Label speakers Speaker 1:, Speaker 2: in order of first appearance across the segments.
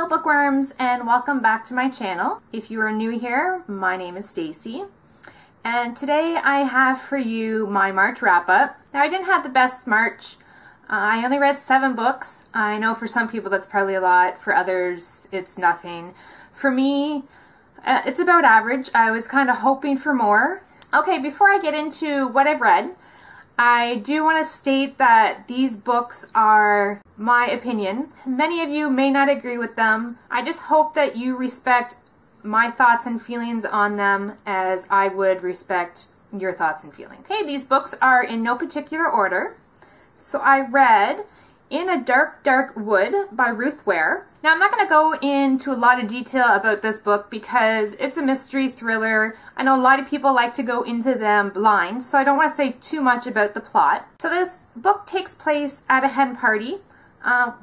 Speaker 1: Hello bookworms, and welcome back to my channel. If you are new here, my name is Stacy, and today I have for you my March wrap-up. Now, I didn't have the best March. I only read 7 books. I know for some people that's probably a lot, for others it's nothing. For me, it's about average. I was kind of hoping for more. Okay, before I get into what I've read, I do want to state that these books are my opinion. Many of you may not agree with them. I just hope that you respect my thoughts and feelings on them as I would respect your thoughts and feelings. Okay, these books are in no particular order. So I read In a Dark, Dark Wood by Ruth Ware. Now, I'm not going to go into a lot of detail about this book because it's a mystery thriller. I know a lot of people like to go into them blind, so I don't want to say too much about the plot. So this book takes place at a hen party,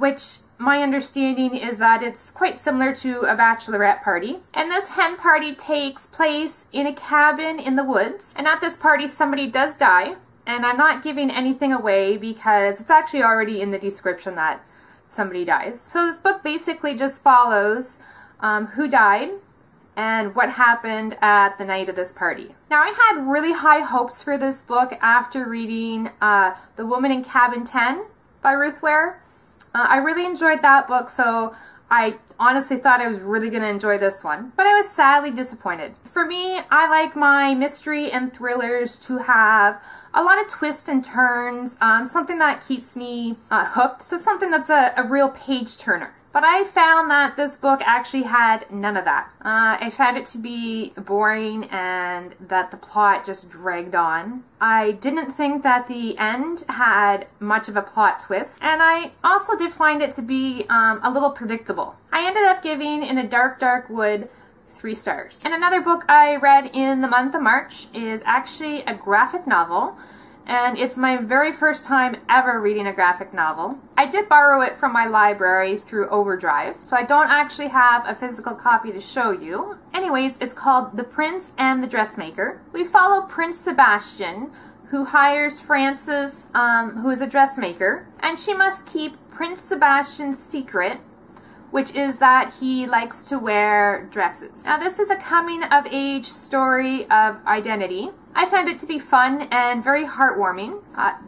Speaker 1: which my understanding is that it's quite similar to a bachelorette party. And this hen party takes place in a cabin in the woods. And at this party, somebody does die. And I'm not giving anything away because it's actually already in the description that somebody dies. So this book basically just follows who died and what happened at the night of this party. Now, I had really high hopes for this book after reading The Woman in Cabin 10 by Ruth Ware. I really enjoyed that book, so I honestly thought I was really going to enjoy this one, but I was sadly disappointed. For me, I like my mystery and thrillers to have a lot of twists and turns, something that keeps me hooked, so something that's a real page turner. But I found that this book actually had none of that. I found it to be boring and that the plot just dragged on. I didn't think that the end had much of a plot twist, and I also did find it to be a little predictable. I ended up giving In a Dark, Dark Wood 3 stars. And another book I read in the month of March is actually a graphic novel, and it's my very first time ever reading a graphic novel. I did borrow it from my library through Overdrive, so I don't actually have a physical copy to show you. Anyways, it's called The Prince and the Dressmaker. We follow Prince Sebastian, who hires Frances, who is a dressmaker, and she must keep Prince Sebastian's secret, which is that he likes to wear dresses. Now, this is a coming-of-age story of identity. I found it to be fun and very heartwarming.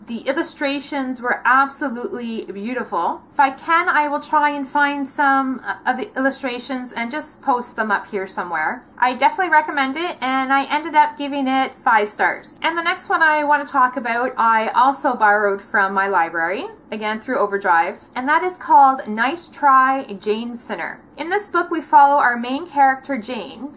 Speaker 1: The illustrations were absolutely beautiful. If I can, I will try and find some of the illustrations and just post them up here somewhere. I definitely recommend it, and I ended up giving it 5 stars. And the next one I want to talk about, I also borrowed from my library, again through Overdrive, and that is called Nice Try, Jane Sinner. In this book, we follow our main character, Jane,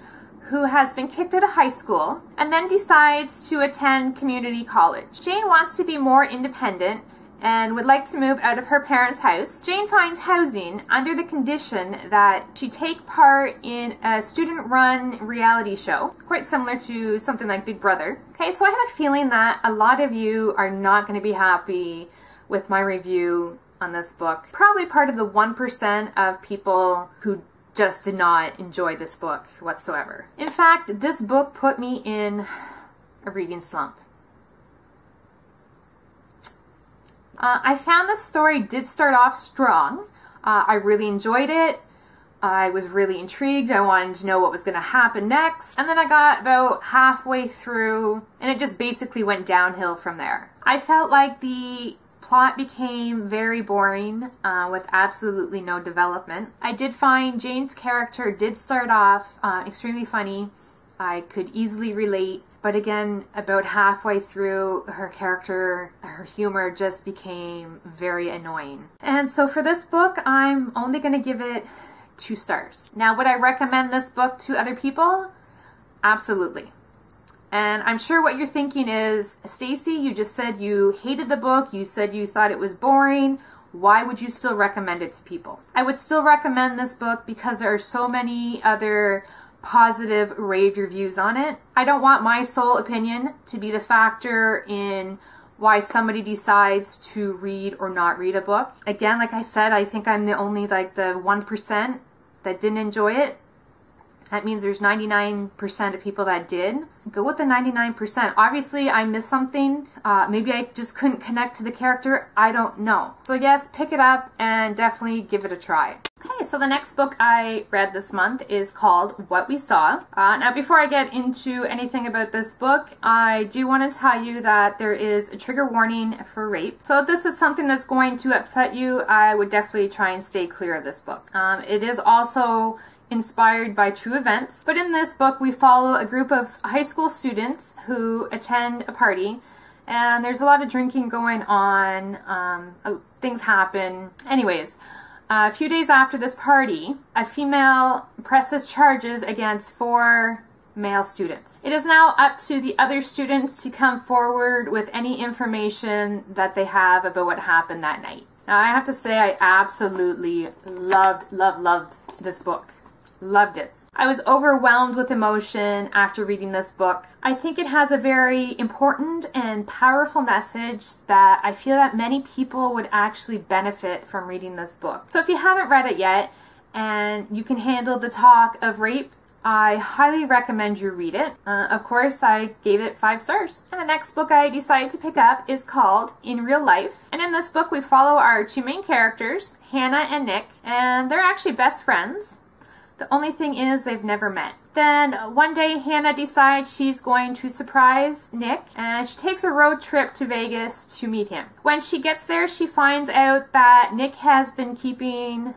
Speaker 1: who has been kicked out of high school and then decides to attend community college. Jane wants to be more independent and would like to move out of her parents' house. Jane finds housing under the condition that she take part in a student-run reality show, quite similar to something like Big Brother. Okay, so I have a feeling that a lot of you are not going to be happy with my review on this book. Probably part of the 1% of people who just did not enjoy this book whatsoever. In fact, this book put me in a reading slump. I found this story did start off strong. I really enjoyed it. I was really intrigued. I wanted to know what was going to happen next. And then I got about halfway through, and it just basically went downhill from there. I felt like the plot became very boring with absolutely no development. I did find Jane's character did start off extremely funny. I could easily relate, but again, about halfway through, her character, her humor just became very annoying. And so for this book, I'm only going to give it 2 stars. Now, would I recommend this book to other people? Absolutely. And I'm sure what you're thinking is, Stacy, you just said you hated the book, you said you thought it was boring, why would you still recommend it to people? I would still recommend this book because there are so many other positive rave reviews on it. I don't want my sole opinion to be the factor in why somebody decides to read or not read a book. Again, like I said, I think I'm the only the 1% that didn't enjoy it. That means there's 99% of people that did. Go with the 99%. Obviously, I missed something. Maybe I just couldn't connect to the character. I don't know. So yes, pick it up and definitely give it a try. Okay, so the next book I read this month is called What We Saw. Now, before I get into anything about this book, I do want to tell you that there is a trigger warning for rape. So if this is something that's going to upset you, I would definitely try and stay clear of this book. It is also inspired by true events, but in this book we follow a group of high school students who attend a party, and there's a lot of drinking going on, things happen. Anyways, a few days after this party, a female presses charges against 4 male students. It is now up to the other students to come forward with any information that they have about what happened that night. Now, I have to say I absolutely loved this book. Loved it. I was overwhelmed with emotion after reading this book. I think it has a very important and powerful message that I feel that many people would actually benefit from reading this book. So if you haven't read it yet and you can handle the talk of rape, I highly recommend you read it. Of course, I gave it 5 stars. And the next book I decided to pick up is called In Real Life. And in this book we follow our 2 main characters, Hannah and Nick, and they're actually best friends. The only thing is they've never met. Then one day Hannah decides she's going to surprise Nick, and she takes a road trip to Vegas to meet him. When she gets there, she finds out that Nick has been keeping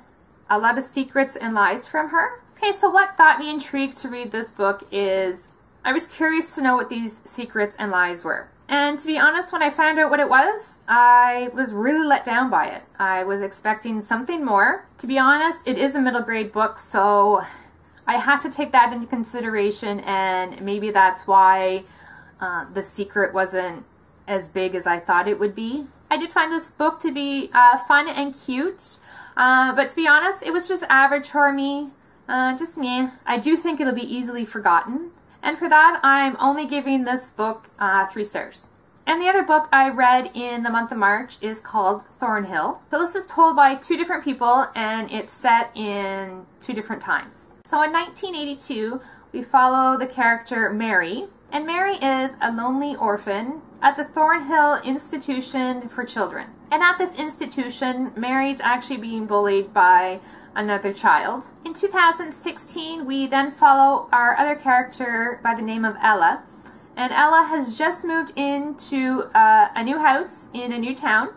Speaker 1: a lot of secrets and lies from her. Okay, so what got me intrigued to read this book is I was curious to know what these secrets and lies were. And to be honest, when I found out what it was, I was really let down by it. I was expecting something more. To be honest, it is a middle grade book, so I have to take that into consideration, and maybe that's why the secret wasn't as big as I thought it would be. I did find this book to be fun and cute, but to be honest, it was just average for me. Just me. I do think it'll be easily forgotten. And for that, I'm only giving this book 3 stars. And the other book I read in the month of March is called Thornhill. So this is told by 2 different people, and it's set in 2 different times. So in 1982, we follow the character Mary. And Mary is a lonely orphan at the Thornhill Institution for Children. And at this institution, Mary's actually being bullied by another child. In 2016, we then follow our other character by the name of Ella. And Ella has just moved into a new house in a new town.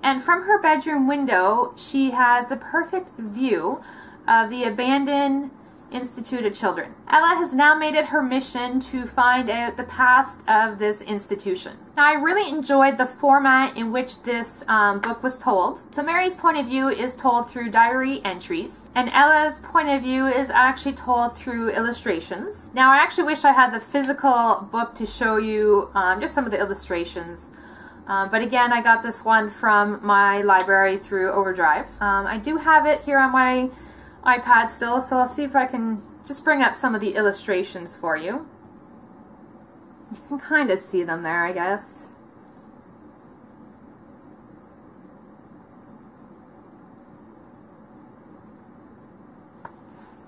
Speaker 1: And from her bedroom window, she has a perfect view of the abandoned Institute of Children. Ella has now made it her mission to find out the past of this institution. Now, I really enjoyed the format in which this book was told. So Mary's point of view is told through diary entries, and Ella's point of view is actually told through illustrations. Now, I actually wish I had the physical book to show you just some of the illustrations. But again, I got this one from my library through Overdrive. I do have it here on my iPad still, so I'll see if I can just bring up some of the illustrations for you. You can kind of see them there, I guess.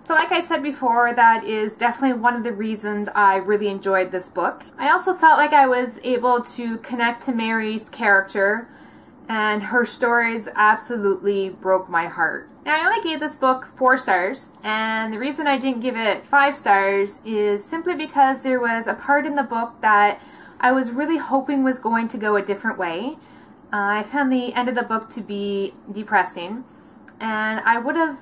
Speaker 1: So like I said before, that is definitely one of the reasons I really enjoyed this book. I also felt like I was able to connect to Mary's character, and her stories absolutely broke my heart. Now, I only gave this book 4 stars, and the reason I didn't give it 5 stars is simply because there was a part in the book that I was really hoping was going to go a different way. I found the end of the book to be depressing, and I would have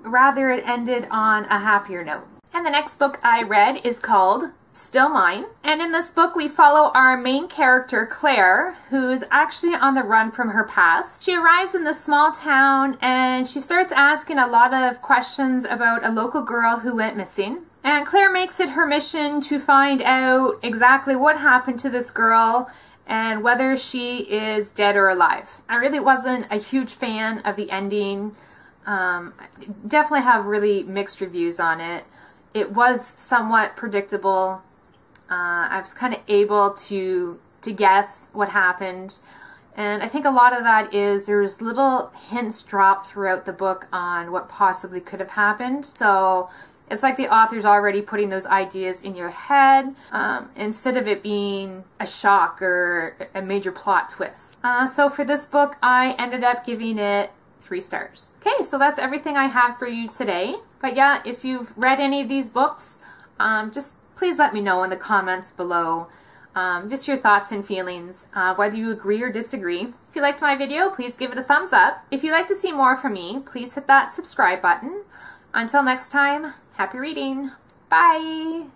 Speaker 1: rather it ended on a happier note. And the next book I read is called Still Mine. And in this book we follow our main character, Claire, who's actually on the run from her past. She arrives in this small town and she starts asking a lot of questions about a local girl who went missing. And Claire makes it her mission to find out exactly what happened to this girl and whether she is dead or alive. I really wasn't a huge fan of the ending. Definitely have really mixed reviews on it. It was somewhat predictable. I was kind of able to guess what happened, and I think a lot of that is there's little hints dropped throughout the book on what possibly could have happened. So It's like the author's already putting those ideas in your head instead of it being a shock or a major plot twist. So for this book, I ended up giving it 3 stars. Okay, so that's everything I have for you today. But yeah, if you've read any of these books, just please let me know in the comments below. Just your thoughts and feelings, whether you agree or disagree. If you liked my video, please give it a thumbs up. If you'd like to see more from me, please hit that subscribe button. Until next time, happy reading. Bye!